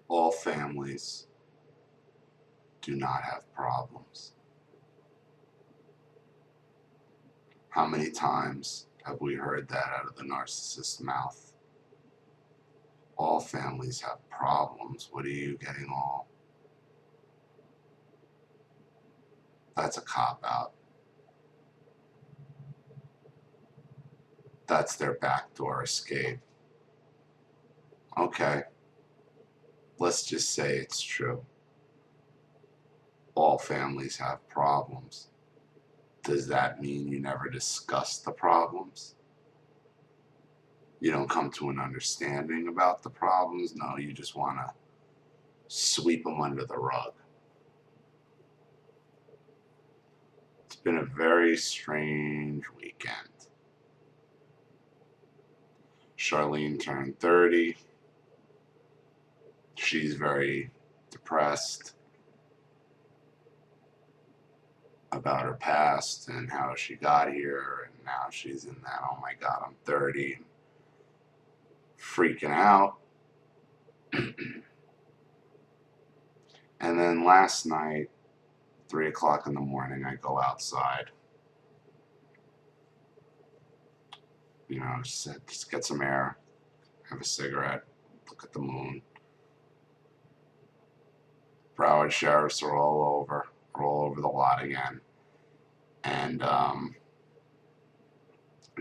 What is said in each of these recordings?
All families do not have problems. How many times have we heard that out of the narcissist's mouth? All families have problems. What are you getting all? That's a cop-out. That's their backdoor escape. Okay, let's just say it's true. All families have problems. Does that mean you never discuss the problems? You don't come to an understanding about the problems? No, you just want to sweep them under the rug. It's been a very strange weekend. Charlene turned 30. She's very depressed about her past and how she got here, and now she's in that, oh my God, I'm 30, freaking out. And then last night, 3 o'clock in the morning, I go outside. You know, just get some air, have a cigarette, look at the moon. Broward sheriffs are all over the lot again. And I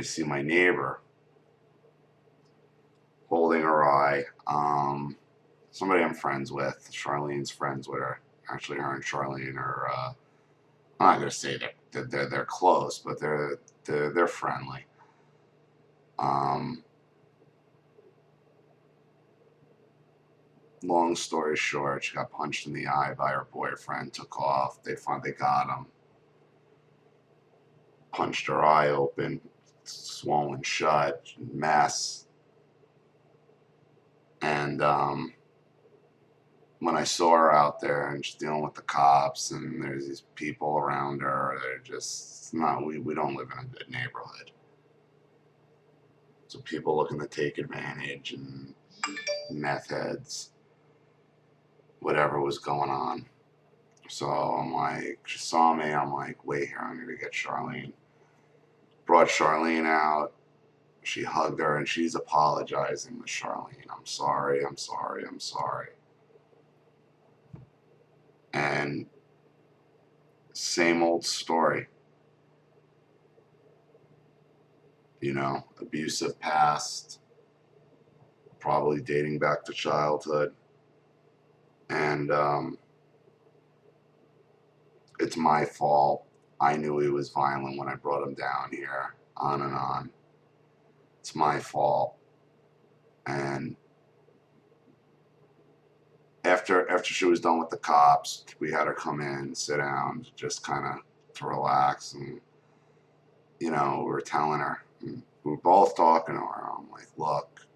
see my neighbor holding her eye. Somebody I'm friends with. Charlene's friends with her. Actually, her and Charlene are. I'm not gonna say that they're close, but they're friendly. Long story short, she got punched in the eye by her boyfriend. Took off. They got him. Punched her eye open, swollen shut, mess. And when I saw her out there and she's dealing with the cops and there's these people around her, they're just not. We don't live in a good neighborhood. So people looking to take advantage and meth heads, whatever was going on. So I'm like, she saw me. I'm like, wait here, I'm gonna get Charlene. Brought Charlene out. She hugged her and she's apologizing to Charlene. I'm sorry, I'm sorry, I'm sorry. And same old story. You know, abusive past, probably dating back to childhood. And it's my fault. I knew he was violent when I brought him down here, on and on. It's my fault. And after she was done with the cops, we had her come in, sit down, just kind of to relax. And, you know, we were telling her, we were both talking to her. I'm like, look,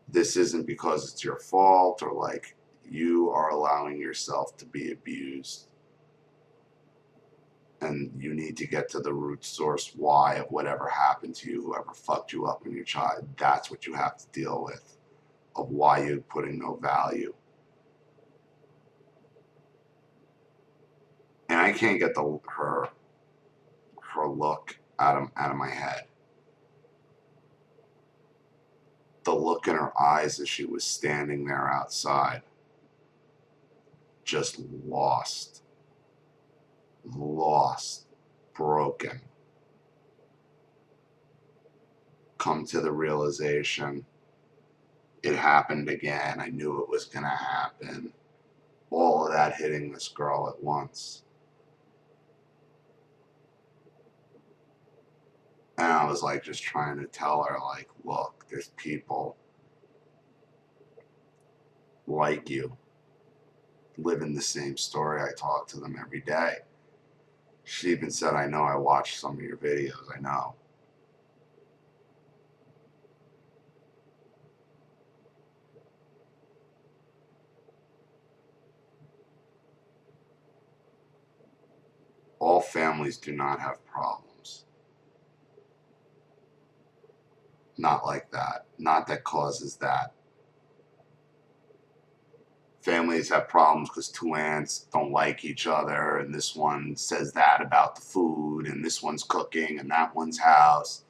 this isn't because it's your fault, or like you are allowing yourself to be abused. And you need to get to the root source why of whatever happened to you, whoever fucked you up in your child. That's what you have to deal with, of why you're putting no value. And I can't get her look out of my head. The look in her eyes as she was standing there outside, just lost, broken. Come to the realization, it happened again. I knew it was going to happen. All of that hitting this girl at once. And I was like, just trying to tell her, like, look, there's people like you living the same story. I talk to them every day. She even said, I know, I watched some of your videos. I know. All families do not have problems. Not like that. Not that causes that. Families have problems because two aunts don't like each other, and this one says that about the food, and this one's cooking, and that one's house.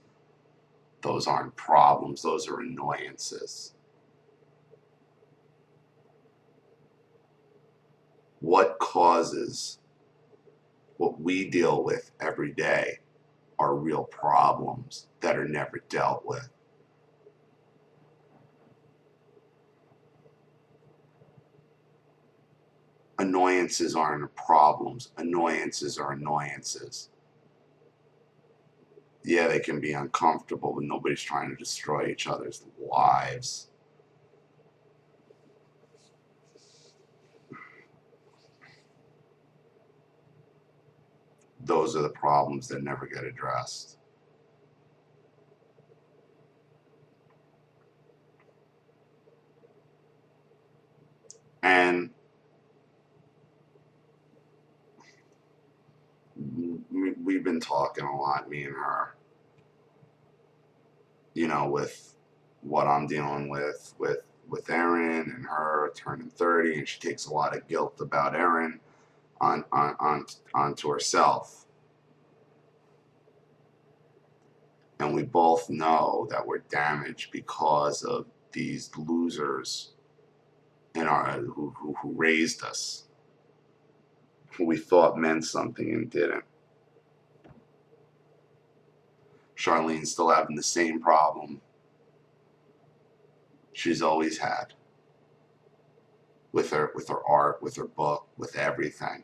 Those aren't problems, those are annoyances. What causes what we deal with every day are real problems that are never dealt with. Annoyances aren't problems. Annoyances are annoyances. Yeah, they can be uncomfortable, but nobody's trying to destroy each other's lives. Those are the problems that never get addressed. And we've been talking a lot, me and her, with what I'm dealing with Erin and her turning 30, and she takes a lot of guilt about Erin onto herself. And we both know that we're damaged because of these losers who raised us, who we thought meant something and didn't. Charlene's still having the same problem she's always had with her art, with her book, with everything.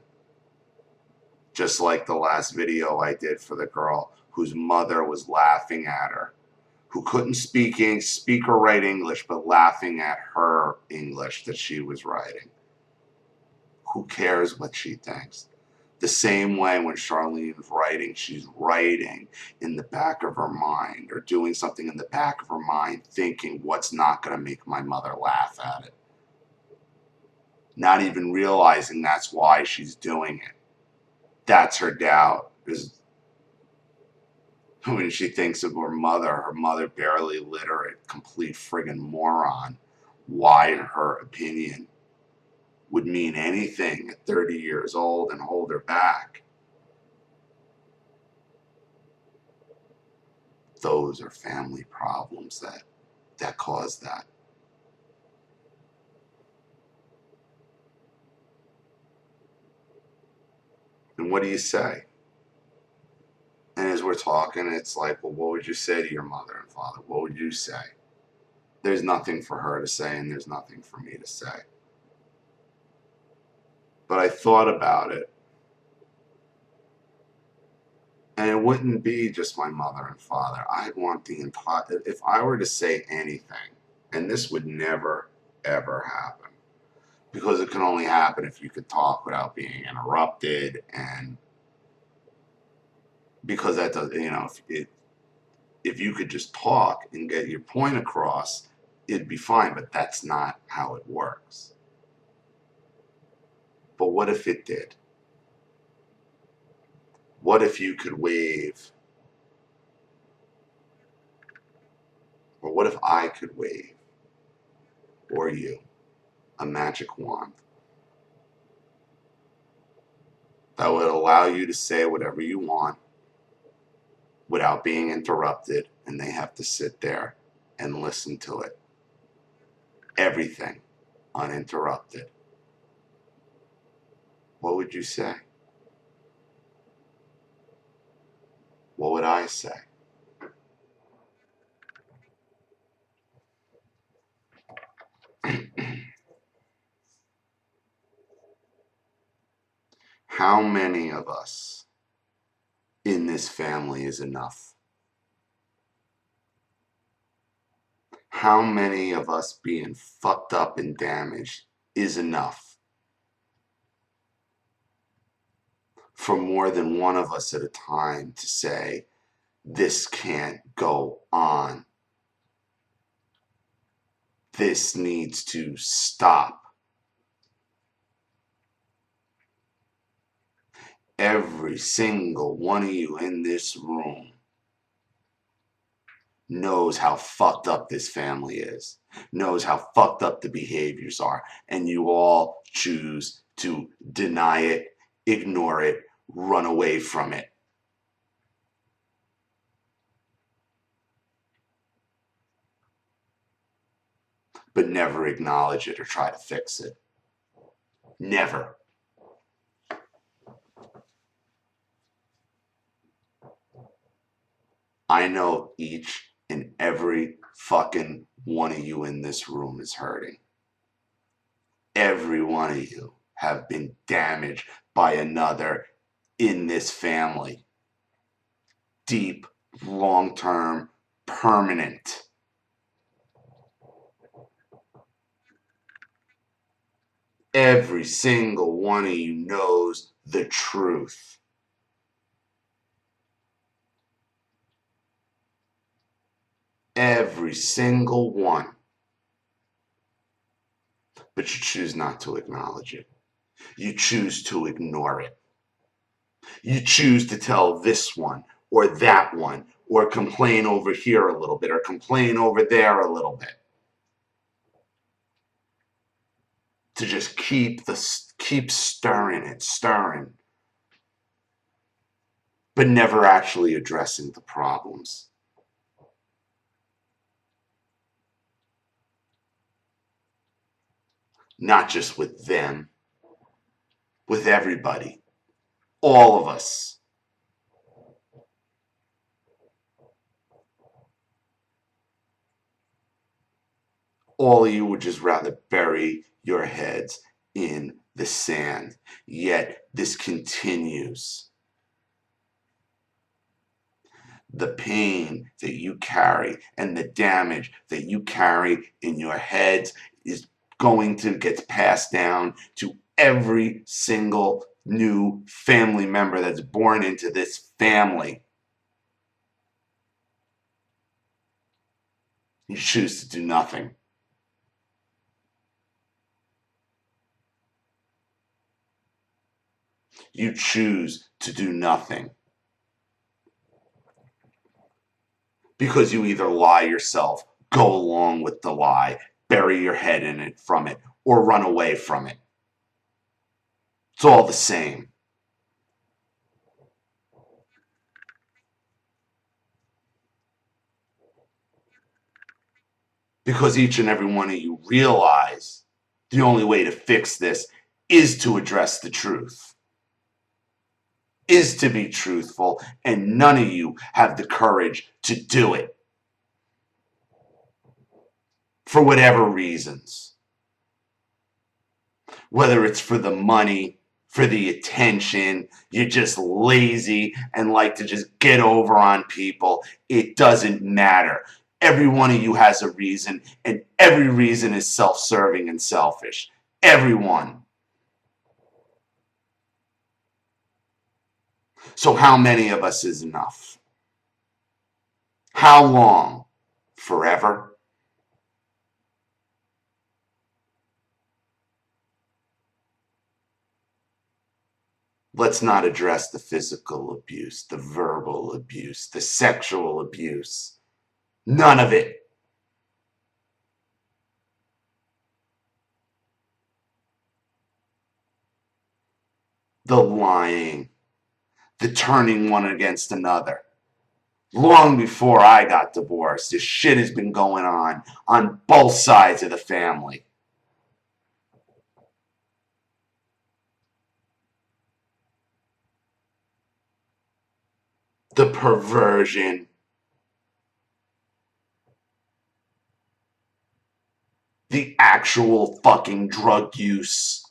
Just like the last video I did for the girl whose mother was laughing at her, who couldn't speak or write English, but laughing at her English that she was writing. Who cares what she thinks? The same way when Charlene's writing, she's writing in the back of her mind, or doing something in the back of her mind, thinking what's not going to make my mother laugh at it. Not even realizing that's why she's doing it. That's her doubt. Is when she thinks of her mother barely literate, complete friggin' moron, why her opinion would mean anything at 30 years old and hold her back. Those are family problems that cause that. And what do you say? And as we're talking, it's like, well, what would you say to your mother and father? What would you say? There's nothing for her to say, and there's nothing for me to say. But I thought about it, and it wouldn't be just my mother and father. I'd want the entire, if I were to say anything, and this would never, ever happen, because it can only happen if you could talk without being interrupted, and because that does, if you could just talk and get your point across, it'd be fine, but that's not how it works. But what if it did? What if you could wave, or what if I could wave, or you, a magic wand that would allow you to say whatever you want without being interrupted, and they have to sit there and listen to it. Everything uninterrupted. What would you say? What would I say? How many of us in this family is enough? How many of us being fucked up and damaged is enough for more than one of us at a time to say, this can't go on. This needs to stop. Every single one of you in this room knows how fucked up this family is, knows how fucked up the behaviors are, and you all choose to deny it, ignore it, run away from it. But never acknowledge it or try to fix it. Never. I know each and every fucking one of you in this room is hurting. Every one of you have been damaged by another in this family. Deep, long-term, permanent. Every single one of you knows the truth. Every single one. But you choose not to acknowledge it. You choose to ignore it. You choose to tell this one or that one, or complain over here a little bit, or complain over there a little bit. To just keep stirring it, but never actually addressing the problems. Not just with them, with everybody, all of us. All of you would just rather bury your heads in the sand. Yet this continues. The pain that you carry and the damage that you carry in your heads is going to get passed down to every single new family member that's born into this family. You choose to do nothing. You choose to do nothing. Because you either lie yourself, go along with the lie, bury your head in it from it, or run away from it. It's all the same. Because each and every one of you realize the only way to fix this is to address the truth, is to be truthful, and none of you have the courage to do it. For whatever reasons. Whether it's for the money, for the attention, you're just lazy and like to just get over on people. It doesn't matter. Every one of you has a reason, and every reason is self-serving and selfish. Everyone. So how many of us is enough? How long? Forever? Let's not address the physical abuse, the verbal abuse, the sexual abuse. None of it. The lying, the turning one against another. Long before I got divorced, this shit has been going on both sides of the family. The perversion, the actual fucking drug use.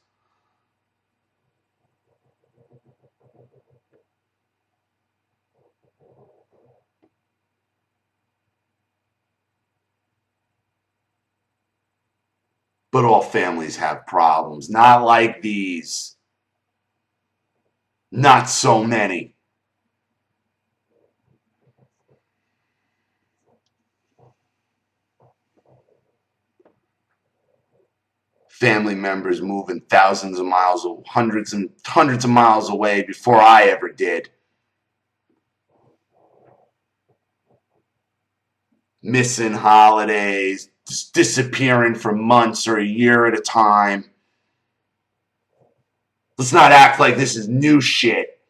But all families have problems. Not like these. Not so many. Family members moving thousands of miles, hundreds and hundreds of miles away before I ever did. missing holidays, just disappearing for months or a year at a time. Let's not act like this is new shit.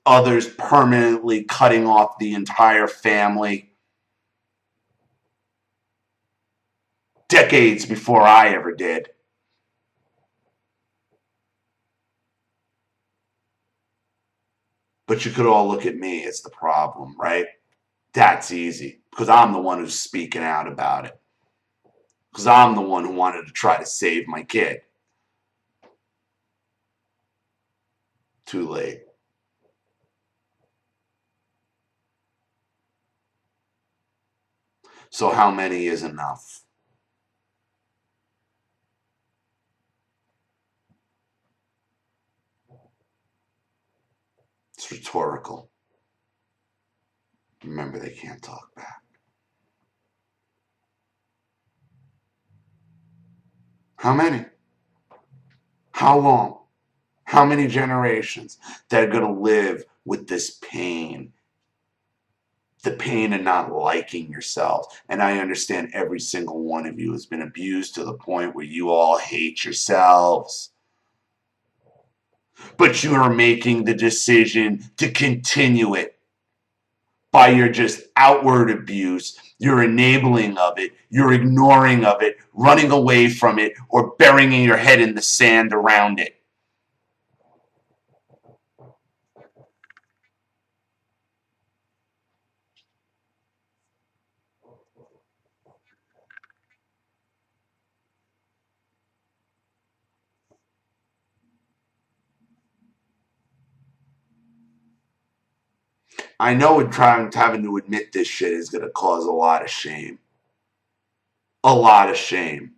Others permanently cutting off the entire family. Decades before I ever did. But you could all look at me as the problem, right? That's easy because I'm the one who's speaking out about it. Because I'm the one who wanted to try to save my kid. Too late. So how many is enough? It's rhetorical. Remember, they can't talk back. How many? How long? How many generations that are going to live with this pain? The pain of not liking yourself. And I understand every single one of you has been abused to the point where you all hate yourselves. But you are making the decision to continue it by your just outward abuse, your enabling of it, your ignoring of it, running away from it, or burying your head in the sand around it. I know having to admit this shit is going to cause a lot of shame. A lot of shame.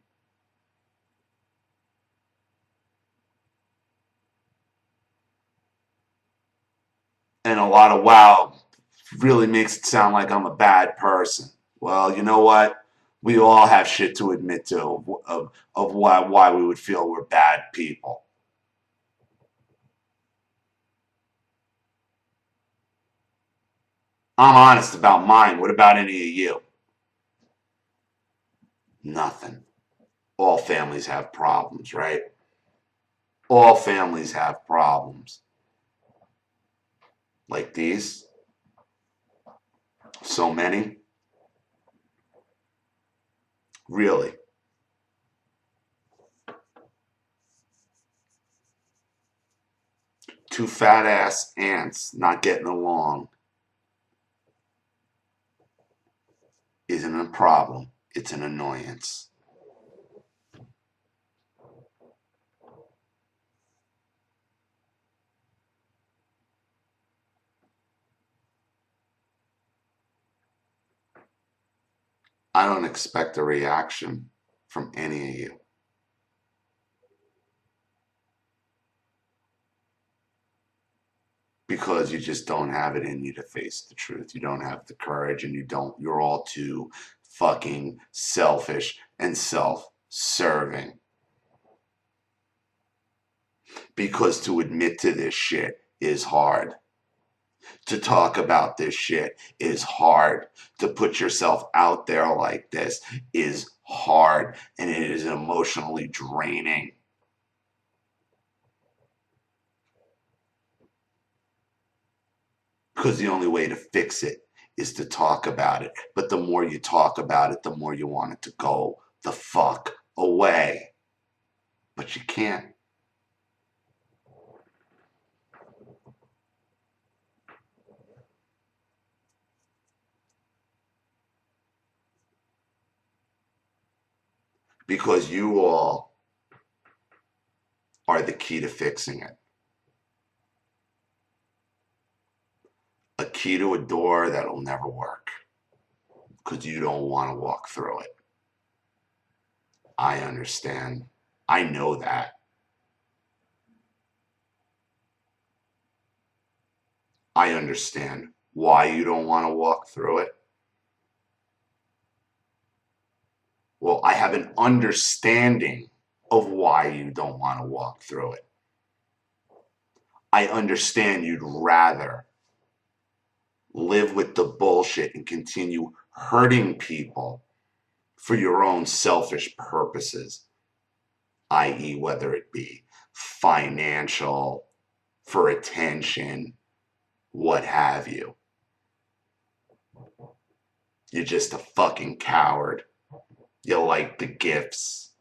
And a lot of wow really makes it sound like I'm a bad person. Well, you know what? We all have shit to admit to of why we would feel we're bad people. I'm honest about mine. What about any of you? Nothing. All families have problems, right? All families have problems. Like these. So many. Really. Two fat ass ants not getting along isn't a problem. It's an annoyance. I don't expect a reaction from any of you. Because you just don't have it in you to face the truth. You don't have the courage and you're all too fucking selfish and self-serving. Because to admit to this shit is hard. To talk about this shit is hard. To put yourself out there like this is hard, and it is emotionally draining. Because the only way to fix it is to talk about it. But the more you talk about it, the more you want it to go the fuck away. But you can't. Because you all are the key to fixing it. A key to a door that'll never work. Because you don't want to walk through it. I understand. I know that. I understand why you don't want to walk through it. Well, I have an understanding of why you don't want to walk through it. I understand you'd rather live with the bullshit and continue hurting people for your own selfish purposes, i.e., whether it be financial, for attention, what have you. You're just a fucking coward. You like the gifts.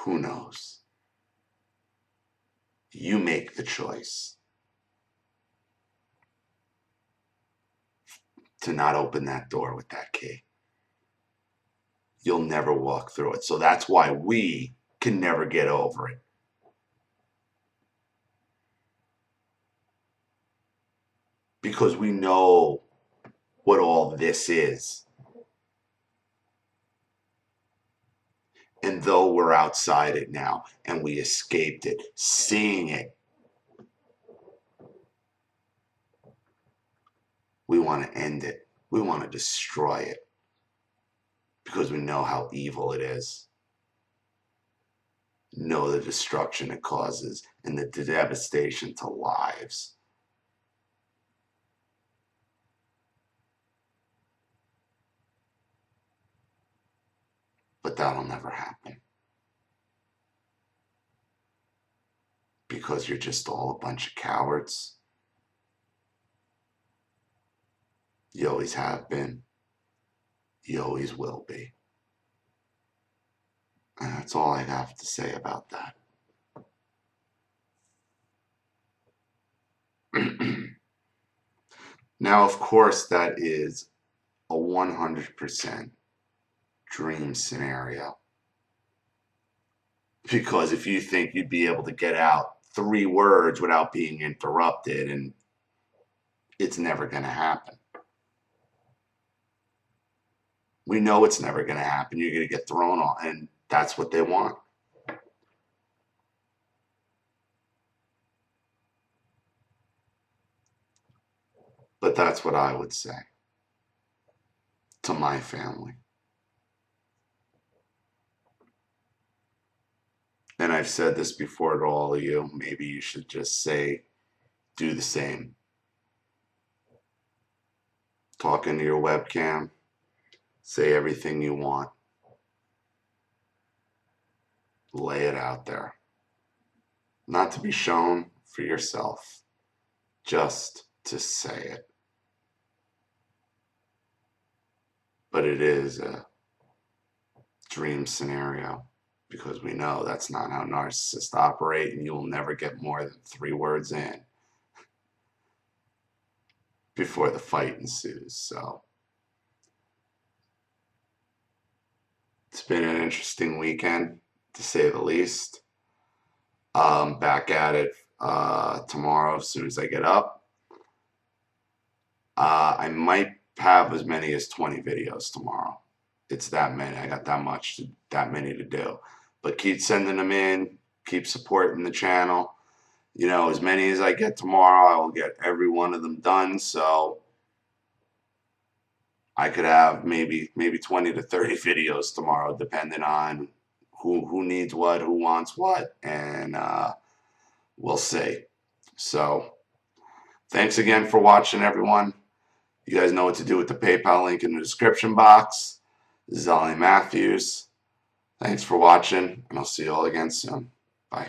Who knows? You make the choice to not open that door with that key. You'll never walk through it. So that's why we can never get over it. Because we know what all this is. And though we're outside it now and we escaped it, seeing it, we want to end it. We want to destroy it. Because we know how evil it is. Know the destruction it causes and the devastation to lives. But that'll never happen. Because you're just all a bunch of cowards. You always have been. You always will be. And that's all I have to say about that. Now, of course, that is a 100% dream scenario. Because if you think you'd be able to get out 3 words without being interrupted, and it's never going to happen. We know it's never going to happen. You're going to get thrown off, and that's what they want. But that's what I would say to my family. And I've said this before to all of you. Maybe you should just say, do the same. Talk into your webcam. Say everything you want. Lay it out there. Not to be shown, for yourself. Just to say it. But it is a dream scenario. Because we know that's not how narcissists operate, and you'll never get more than 3 words in before the fight ensues. So it's been an interesting weekend, to say the least. Back at it tomorrow as soon as I get up. I might have as many as 20 videos tomorrow. It's that many. I got that many to do. But keep sending them in. Keep supporting the channel. You know, as many as I get tomorrow, I will get every one of them done. So I could have maybe 20 to 30 videos tomorrow, depending on who needs what, who wants what, and we'll see. So thanks again for watching, everyone. You guys know what to do with the PayPal link in the description box. This is Ollie Matthews. Thanks for watching, and I'll see you all again soon. Bye.